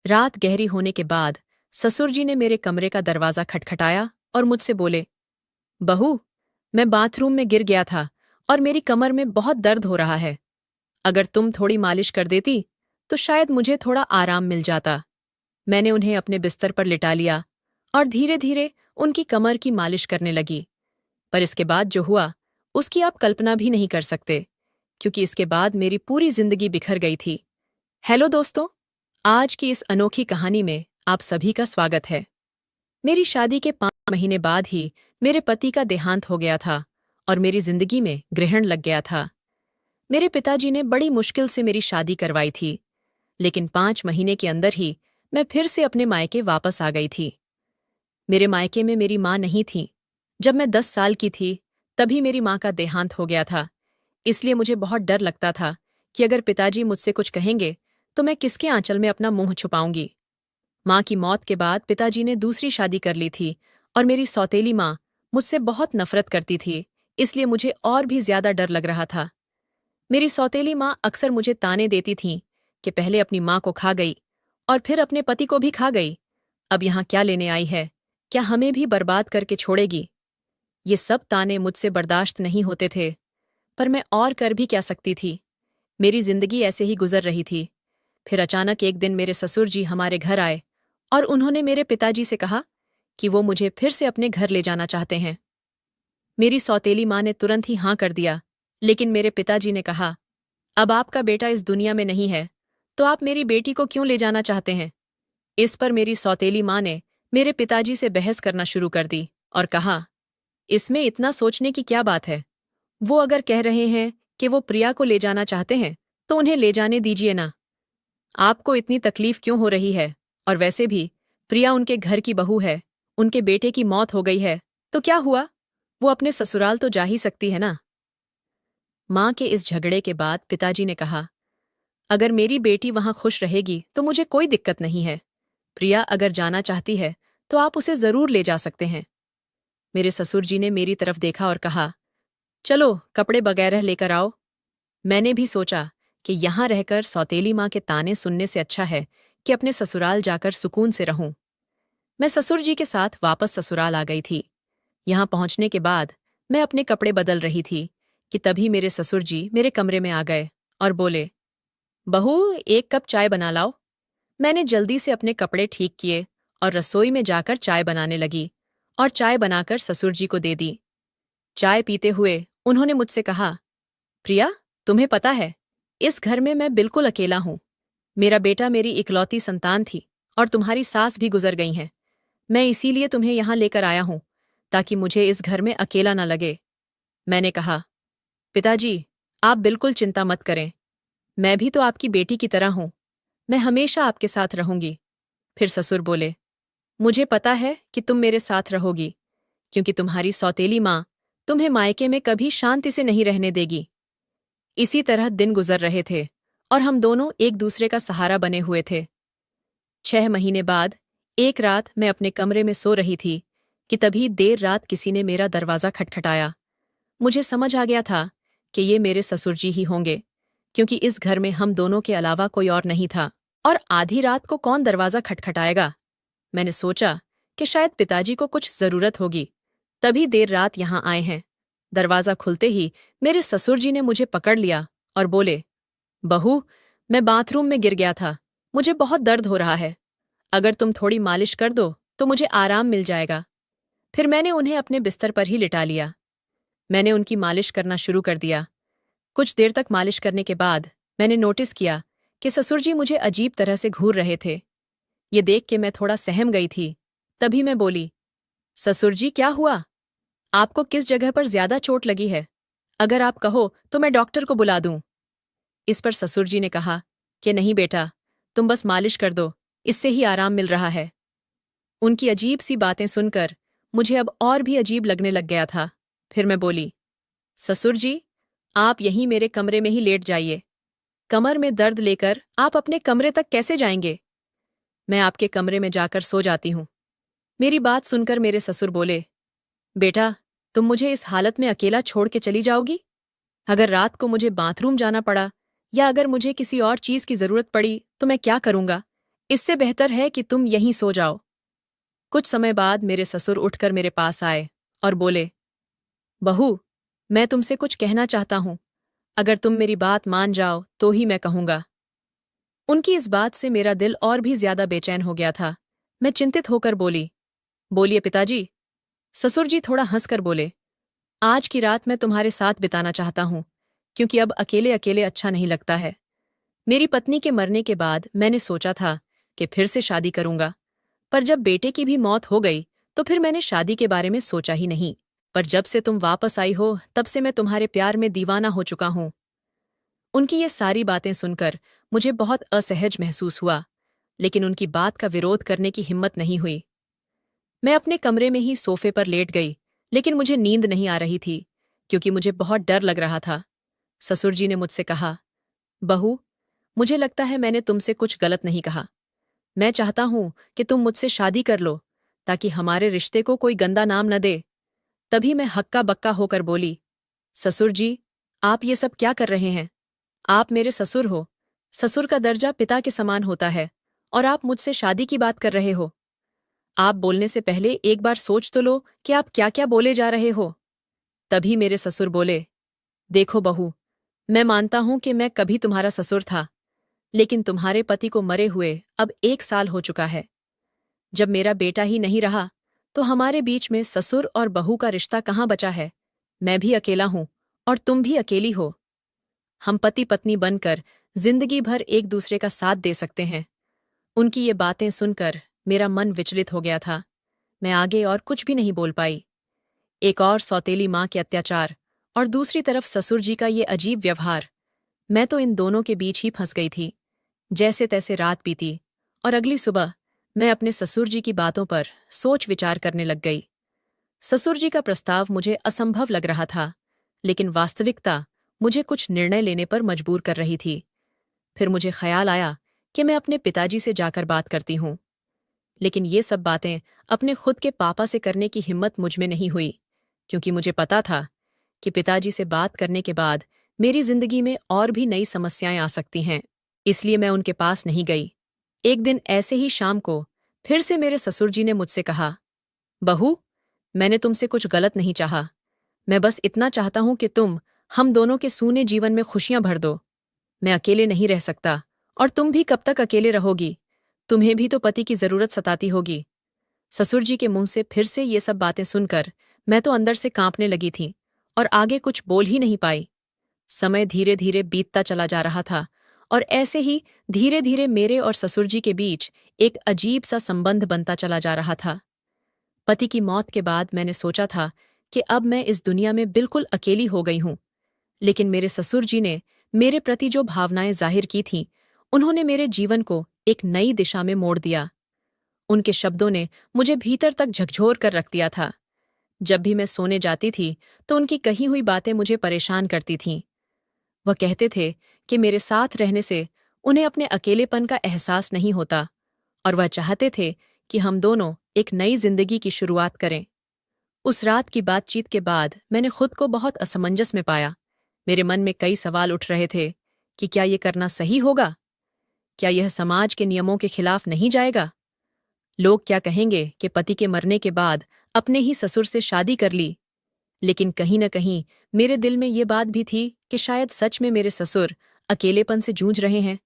रात गहरी होने के बाद ससुर जी ने मेरे कमरे का दरवाज़ा खटखटाया और मुझसे बोले, बहू, मैं बाथरूम में गिर गया था और मेरी कमर में बहुत दर्द हो रहा है। अगर तुम थोड़ी मालिश कर देती तो शायद मुझे थोड़ा आराम मिल जाता। मैंने उन्हें अपने बिस्तर पर लिटा लिया और धीरे धीरे उनकी कमर की मालिश करने लगी। पर इसके बाद जो हुआ उसकी आप कल्पना भी नहीं कर सकते, क्योंकि इसके बाद मेरी पूरी जिंदगी बिखर गई थी। हेलो दोस्तों, आज की इस अनोखी कहानी में आप सभी का स्वागत है। मेरी शादी के 5 महीने बाद ही मेरे पति का देहांत हो गया था और मेरी जिंदगी में ग्रहण लग गया था। मेरे पिताजी ने बड़ी मुश्किल से मेरी शादी करवाई थी, लेकिन 5 महीने के अंदर ही मैं फिर से अपने मायके वापस आ गई थी। मेरे मायके में मेरी माँ नहीं थी। जब मैं 10 साल की थी तभी मेरी माँ का देहांत हो गया था। इसलिए मुझे बहुत डर लगता था कि अगर पिताजी मुझसे कुछ कहेंगे तो मैं किसके आंचल में अपना मुंह छुपाऊंगी। माँ की मौत के बाद पिताजी ने दूसरी शादी कर ली थी और मेरी सौतेली माँ मुझसे बहुत नफरत करती थी, इसलिए मुझे और भी ज्यादा डर लग रहा था। मेरी सौतेली माँ अक्सर मुझे ताने देती थीं कि पहले अपनी माँ को खा गई और फिर अपने पति को भी खा गई। अब यहाँ क्या लेने आई है? क्या हमें भी बर्बाद करके छोड़ेगी? ये सब ताने मुझसे बर्दाश्त नहीं होते थे, पर मैं और कर भी क्या सकती थी। मेरी जिंदगी ऐसे ही गुजर रही थी। फिर अचानक एक दिन मेरे ससुर जी हमारे घर आए और उन्होंने मेरे पिताजी से कहा कि वो मुझे फिर से अपने घर ले जाना चाहते हैं। मेरी सौतेली माँ ने तुरंत ही हाँ कर दिया, लेकिन मेरे पिताजी ने कहा, अब आपका बेटा इस दुनिया में नहीं है, तो आप मेरी बेटी को क्यों ले जाना चाहते हैं? इस पर मेरी सौतेली माँ ने मेरे पिताजी से बहस करना शुरू कर दी और कहा, इसमें इतना सोचने की क्या बात है? वो अगर कह रहे हैं कि वो प्रिया को ले जाना चाहते हैं, तो उन्हें ले जाने दीजिए ना। आपको इतनी तकलीफ क्यों हो रही है? और वैसे भी प्रिया उनके घर की बहू है, उनके बेटे की मौत हो गई है, तो क्या हुआ? वो अपने ससुराल तो जा ही सकती है ना। माँ के इस झगड़े के बाद पिताजी ने कहा, अगर मेरी बेटी वहां खुश रहेगी तो मुझे कोई दिक्कत नहीं है। प्रिया अगर जाना चाहती है तो आप उसे जरूर ले जा सकते हैं। मेरे ससुर जी ने मेरी तरफ देखा और कहा, चलो कपड़े वगैरह लेकर आओ। मैंने भी सोचा कि यहाँ रहकर सौतेली माँ के ताने सुनने से अच्छा है कि अपने ससुराल जाकर सुकून से रहूं। मैं ससुर जी के साथ वापस ससुराल आ गई थी। यहाँ पहुंचने के बाद मैं अपने कपड़े बदल रही थी कि तभी मेरे ससुर जी मेरे कमरे में आ गए और बोले, बहू, एक कप चाय बना लाओ। मैंने जल्दी से अपने कपड़े ठीक किए और रसोई में जाकर चाय बनाने लगी और चाय बनाकर ससुर जी को दे दी। चाय पीते हुए उन्होंने मुझसे कहा, प्रिया, तुम्हें पता है, इस घर में मैं बिल्कुल अकेला हूँ। मेरा बेटा मेरी इकलौती संतान थी और तुम्हारी सास भी गुजर गई हैं। मैं इसीलिए तुम्हें यहाँ लेकर आया हूँ ताकि मुझे इस घर में अकेला न लगे। मैंने कहा, पिताजी, आप बिल्कुल चिंता मत करें। मैं भी तो आपकी बेटी की तरह हूँ। मैं हमेशा आपके साथ रहूंगी। फिर ससुर बोले, मुझे पता है कि तुम मेरे साथ रहोगी, क्योंकि तुम्हारी सौतेली माँ तुम्हें मायके में कभी शांति से नहीं रहने देगी। इसी तरह दिन गुजर रहे थे और हम दोनों एक दूसरे का सहारा बने हुए थे। 6 महीने बाद एक रात मैं अपने कमरे में सो रही थी कि तभी देर रात किसी ने मेरा दरवाज़ा खटखटाया। मुझे समझ आ गया था कि ये मेरे ससुर जी ही होंगे, क्योंकि इस घर में हम दोनों के अलावा कोई और नहीं था। और आधी रात को कौन दरवाज़ा खटखटाएगा? मैंने सोचा कि शायद पिताजी को कुछ जरूरत होगी, तभी देर रात यहाँ आए हैं। दरवाज़ा खुलते ही मेरे ससुर जी ने मुझे पकड़ लिया और बोले, बहू, मैं बाथरूम में गिर गया था, मुझे बहुत दर्द हो रहा है। अगर तुम थोड़ी मालिश कर दो तो मुझे आराम मिल जाएगा। फिर मैंने उन्हें अपने बिस्तर पर ही लिटा लिया। मैंने उनकी मालिश करना शुरू कर दिया। कुछ देर तक मालिश करने के बाद मैंने नोटिस किया कि ससुर जी मुझे अजीब तरह से घूर रहे थे। ये देख के मैं थोड़ा सहम गई थी। तभी मैं बोली, ससुर जी, क्या हुआ? आपको किस जगह पर ज्यादा चोट लगी है? अगर आप कहो तो मैं डॉक्टर को बुला दूं। इस पर ससुर जी ने कहा कि नहीं बेटा, तुम बस मालिश कर दो, इससे ही आराम मिल रहा है। उनकी अजीब सी बातें सुनकर मुझे अब और भी अजीब लगने लग गया था। फिर मैं बोली, ससुर जी, आप यहीं मेरे कमरे में ही लेट जाइए। कमर में दर्द लेकर आप अपने कमरे तक कैसे जाएंगे? मैं आपके कमरे में जाकर सो जाती हूँ। मेरी बात सुनकर मेरे ससुर बोले, बेटा, तुम मुझे इस हालत में अकेला छोड़ के चली जाओगी? अगर रात को मुझे बाथरूम जाना पड़ा या अगर मुझे किसी और चीज की जरूरत पड़ी तो मैं क्या करूंगा? इससे बेहतर है कि तुम यहीं सो जाओ। कुछ समय बाद मेरे ससुर उठकर मेरे पास आए और बोले, बहू, मैं तुमसे कुछ कहना चाहता हूं। अगर तुम मेरी बात मान जाओ तो ही मैं कहूंगा। उनकी इस बात से मेरा दिल और भी ज्यादा बेचैन हो गया था। मैं चिंतित होकर बोली, बोलिए पिताजी। ससुर जी थोड़ा हंसकर बोले, आज की रात मैं तुम्हारे साथ बिताना चाहता हूं, क्योंकि अब अकेले अकेले अच्छा नहीं लगता है। मेरी पत्नी के मरने के बाद मैंने सोचा था कि फिर से शादी करूंगा, पर जब बेटे की भी मौत हो गई तो फिर मैंने शादी के बारे में सोचा ही नहीं। पर जब से तुम वापस आई हो तब से मैं तुम्हारे प्यार में दीवाना हो चुका हूं। उनकी ये सारी बातें सुनकर मुझे बहुत असहज महसूस हुआ, लेकिन उनकी बात का विरोध करने की हिम्मत नहीं हुई। मैं अपने कमरे में ही सोफे पर लेट गई, लेकिन मुझे नींद नहीं आ रही थी, क्योंकि मुझे बहुत डर लग रहा था। ससुर जी ने मुझसे कहा, बहू, मुझे लगता है मैंने तुमसे कुछ गलत नहीं कहा। मैं चाहता हूं कि तुम मुझसे शादी कर लो, ताकि हमारे रिश्ते को कोई गंदा नाम न दे। तभी मैं हक्का बक्का होकर बोली, ससुर जी, आप ये सब क्या कर रहे हैं? आप मेरे ससुर हो। ससुर का दर्जा पिता के समान होता है, और आप मुझसे शादी की बात कर रहे हो। आप बोलने से पहले एक बार सोच तो लो कि आप क्या क्या बोले जा रहे हो। तभी मेरे ससुर बोले, देखो बहू, मैं मानता हूं कि मैं कभी तुम्हारा ससुर था, लेकिन तुम्हारे पति को मरे हुए अब 1 साल हो चुका है। जब मेरा बेटा ही नहीं रहा तो हमारे बीच में ससुर और बहू का रिश्ता कहाँ बचा है? मैं भी अकेला हूं और तुम भी अकेली हो। हम पति पत्नी बनकर जिंदगी भर एक दूसरे का साथ दे सकते हैं। उनकी ये बातें सुनकर मेरा मन विचलित हो गया था। मैं आगे और कुछ भी नहीं बोल पाई। एक और सौतेली माँ के अत्याचार और दूसरी तरफ ससुर जी का ये अजीब व्यवहार। मैं तो इन दोनों के बीच ही फंस गई थी। जैसे तैसे रात बीती और अगली सुबह मैं अपने ससुर जी की बातों पर सोच विचार करने लग गई। ससुर जी का प्रस्ताव मुझे असंभव लग रहा था, लेकिन वास्तविकता मुझे कुछ निर्णय लेने पर मजबूर कर रही थी। फिर मुझे ख्याल आया कि मैं अपने पिताजी से जाकर बात करती हूँ, लेकिन ये सब बातें अपने खुद के पापा से करने की हिम्मत मुझ में नहीं हुई, क्योंकि मुझे पता था कि पिताजी से बात करने के बाद मेरी जिंदगी में और भी नई समस्याएं आ सकती हैं। इसलिए मैं उनके पास नहीं गई। एक दिन ऐसे ही शाम को फिर से मेरे ससुर जी ने मुझसे कहा, बहू, मैंने तुमसे कुछ गलत नहीं चाहा। मैं बस इतना चाहता हूं कि तुम हम दोनों के सूने जीवन में खुशियां भर दो। मैं अकेले नहीं रह सकता, और तुम भी कब तक अकेले रहोगी? तुम्हें भी तो पति की जरूरत सताती होगी। ससुर जी के मुंह से फिर से ये सब बातें सुनकर मैं तो अंदर से कांपने लगी थी और आगे कुछ बोल ही नहीं पाई। समय धीरे धीरे बीतता चला जा रहा था, और ऐसे ही धीरे धीरे मेरे और ससुर जी के बीच एक अजीब सा संबंध बनता चला जा रहा था। पति की मौत के बाद मैंने सोचा था कि अब मैं इस दुनिया में बिल्कुल अकेली हो गई हूं, लेकिन मेरे ससुर जी ने मेरे प्रति जो भावनाएं जाहिर की थीं, उन्होंने मेरे जीवन को एक नई दिशा में मोड़ दिया। उनके शब्दों ने मुझे भीतर तक झकझोर कर रख दिया था। जब भी मैं सोने जाती थी तो उनकी कही हुई बातें मुझे परेशान करती थीं। वह कहते थे कि मेरे साथ रहने से उन्हें अपने अकेलेपन का एहसास नहीं होता, और वह चाहते थे कि हम दोनों एक नई जिंदगी की शुरुआत करें। उस रात की बातचीत के बाद मैंने खुद को बहुत असमंजस में पाया। मेरे मन में कई सवाल उठ रहे थे कि क्या ये करना सही होगा? क्या यह समाज के नियमों के खिलाफ नहीं जाएगा? लोग क्या कहेंगे कि पति के मरने के बाद अपने ही ससुर से शादी कर ली? लेकिन कहीं न कहीं मेरे दिल में ये बात भी थी कि शायद सच में मेरे ससुर अकेलेपन से जूझ रहे हैं।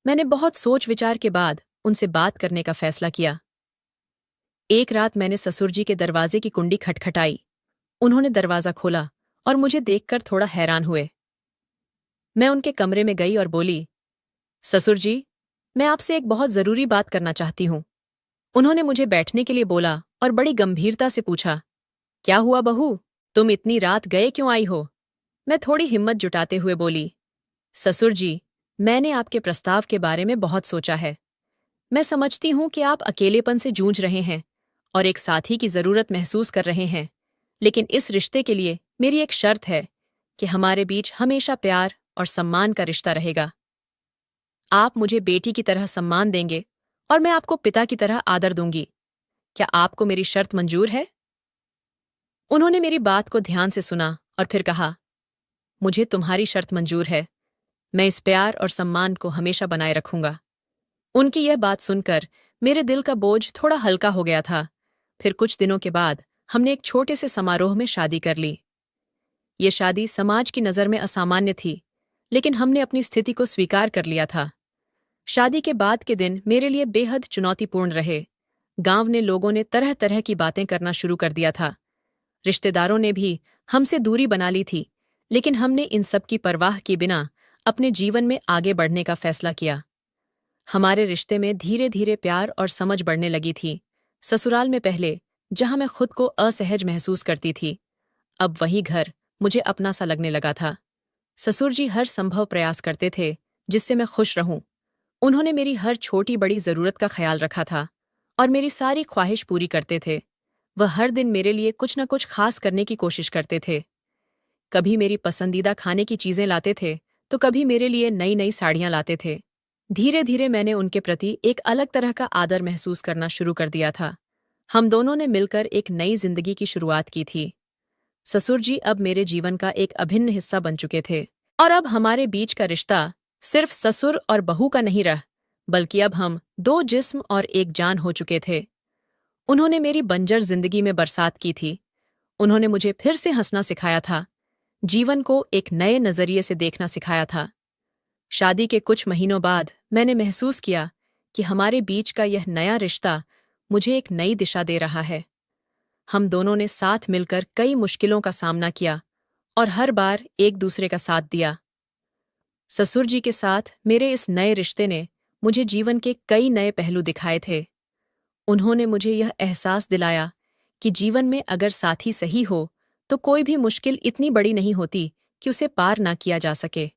मैंने बहुत सोच विचार के बाद उनसे बात करने का फैसला किया। एक रात मैंने ससुर जी के दरवाजे की कुंडी खटखटाई। उन्होंने दरवाजा खोला और मुझे देखकर थोड़ा हैरान हुए। मैं उनके कमरे में गई और बोली, ससुर जी, मैं आपसे एक बहुत जरूरी बात करना चाहती हूँ। उन्होंने मुझे बैठने के लिए बोला और बड़ी गंभीरता से पूछा, क्या हुआ बहू, तुम इतनी रात गए क्यों आई हो? मैं थोड़ी हिम्मत जुटाते हुए बोली, ससुर जी, मैंने आपके प्रस्ताव के बारे में बहुत सोचा है। मैं समझती हूं कि आप अकेलेपन से जूझ रहे हैं और एक साथी की जरूरत महसूस कर रहे हैं, लेकिन इस रिश्ते के लिए मेरी एक शर्त है कि हमारे बीच हमेशा प्यार और सम्मान का रिश्ता रहेगा। आप मुझे बेटी की तरह सम्मान देंगे और मैं आपको पिता की तरह आदर दूंगी। क्या आपको मेरी शर्त मंजूर है? उन्होंने मेरी बात को ध्यान से सुना और फिर कहा, मुझे तुम्हारी शर्त मंजूर है। मैं इस प्यार और सम्मान को हमेशा बनाए रखूंगा। उनकी यह बात सुनकर मेरे दिल का बोझ थोड़ा हल्का हो गया था। फिर कुछ दिनों के बाद हमने एक छोटे से समारोह में शादी कर ली। ये शादी समाज की नज़र में असामान्य थी, लेकिन हमने अपनी स्थिति को स्वीकार कर लिया था। शादी के बाद के दिन मेरे लिए बेहद चुनौतीपूर्ण रहे। गांव ने लोगों ने तरह तरह की बातें करना शुरू कर दिया था। रिश्तेदारों ने भी हमसे दूरी बना ली थी, लेकिन हमने इन सब की परवाह किए बिना अपने जीवन में आगे बढ़ने का फैसला किया। हमारे रिश्ते में धीरे धीरे प्यार और समझ बढ़ने लगी थी। ससुराल में पहले जहां मैं खुद को असहज महसूस करती थी, अब वही घर मुझे अपना सा लगने लगा था। ससुर जी हर संभव प्रयास करते थे जिससे मैं खुश रहूं। उन्होंने मेरी हर छोटी बड़ी जरूरत का ख्याल रखा था और मेरी सारी ख्वाहिश पूरी करते थे। वह हर दिन मेरे लिए कुछ न कुछ खास करने की कोशिश करते थे। कभी मेरी पसंदीदा खाने की चीजें लाते थे, तो कभी मेरे लिए नई नई साड़ियां लाते थे। धीरे धीरे मैंने उनके प्रति एक अलग तरह का आदर महसूस करना शुरू कर दिया था। हम दोनों ने मिलकर एक नई जिंदगी की शुरुआत की थी। ससुर जी अब मेरे जीवन का एक अभिन्न हिस्सा बन चुके थे, और अब हमारे बीच का रिश्ता सिर्फ ससुर और बहू का नहीं रहा, बल्कि अब हम दो जिस्म और एक जान हो चुके थे। उन्होंने मेरी बंजर जिंदगी में बरसात की थी। उन्होंने मुझे फिर से हंसना सिखाया था, जीवन को एक नए नजरिए से देखना सिखाया था। शादी के कुछ महीनों बाद मैंने महसूस किया कि हमारे बीच का यह नया रिश्ता मुझे एक नई दिशा दे रहा है। हम दोनों ने साथ मिलकर कई मुश्किलों का सामना किया और हर बार एक दूसरे का साथ दिया। ससुर जी के साथ मेरे इस नए रिश्ते ने मुझे जीवन के कई नए पहलू दिखाए थे। उन्होंने मुझे यह एहसास दिलाया कि जीवन में अगर साथी सही हो तो कोई भी मुश्किल इतनी बड़ी नहीं होती कि उसे पार ना किया जा सके।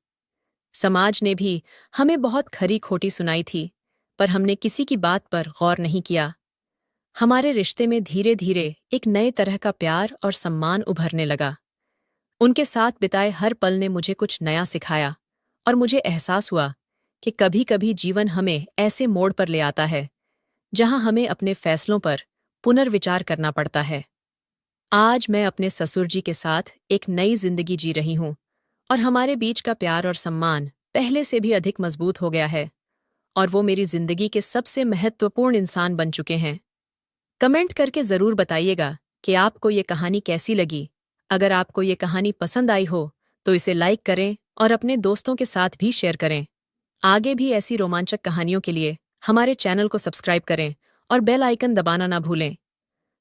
समाज ने भी हमें बहुत खरी खोटी सुनाई थी, पर हमने किसी की बात पर गौर नहीं किया। हमारे रिश्ते में धीरे धीरे एक नए तरह का प्यार और सम्मान उभरने लगा। उनके साथ बिताए हर पल ने मुझे कुछ नया सिखाया, और मुझे एहसास हुआ कि कभी कभी जीवन हमें ऐसे मोड़ पर ले आता है जहां हमें अपने फैसलों पर पुनर्विचार करना पड़ता है। आज मैं अपने ससुर जी के साथ एक नई जिंदगी जी रही हूं, और हमारे बीच का प्यार और सम्मान पहले से भी अधिक मजबूत हो गया है, और वो मेरी जिंदगी के सबसे महत्वपूर्ण इंसान बन चुके हैं। कमेंट करके ज़रूर बताइएगा कि आपको ये कहानी कैसी लगी। अगर आपको ये कहानी पसंद आई हो तो इसे लाइक करें और अपने दोस्तों के साथ भी शेयर करें। आगे भी ऐसी रोमांचक कहानियों के लिए हमारे चैनल को सब्सक्राइब करें और बेल आइकन दबाना ना भूलें।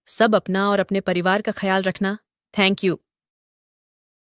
सब अपना और अपने परिवार का ख्याल रखना। Thank you.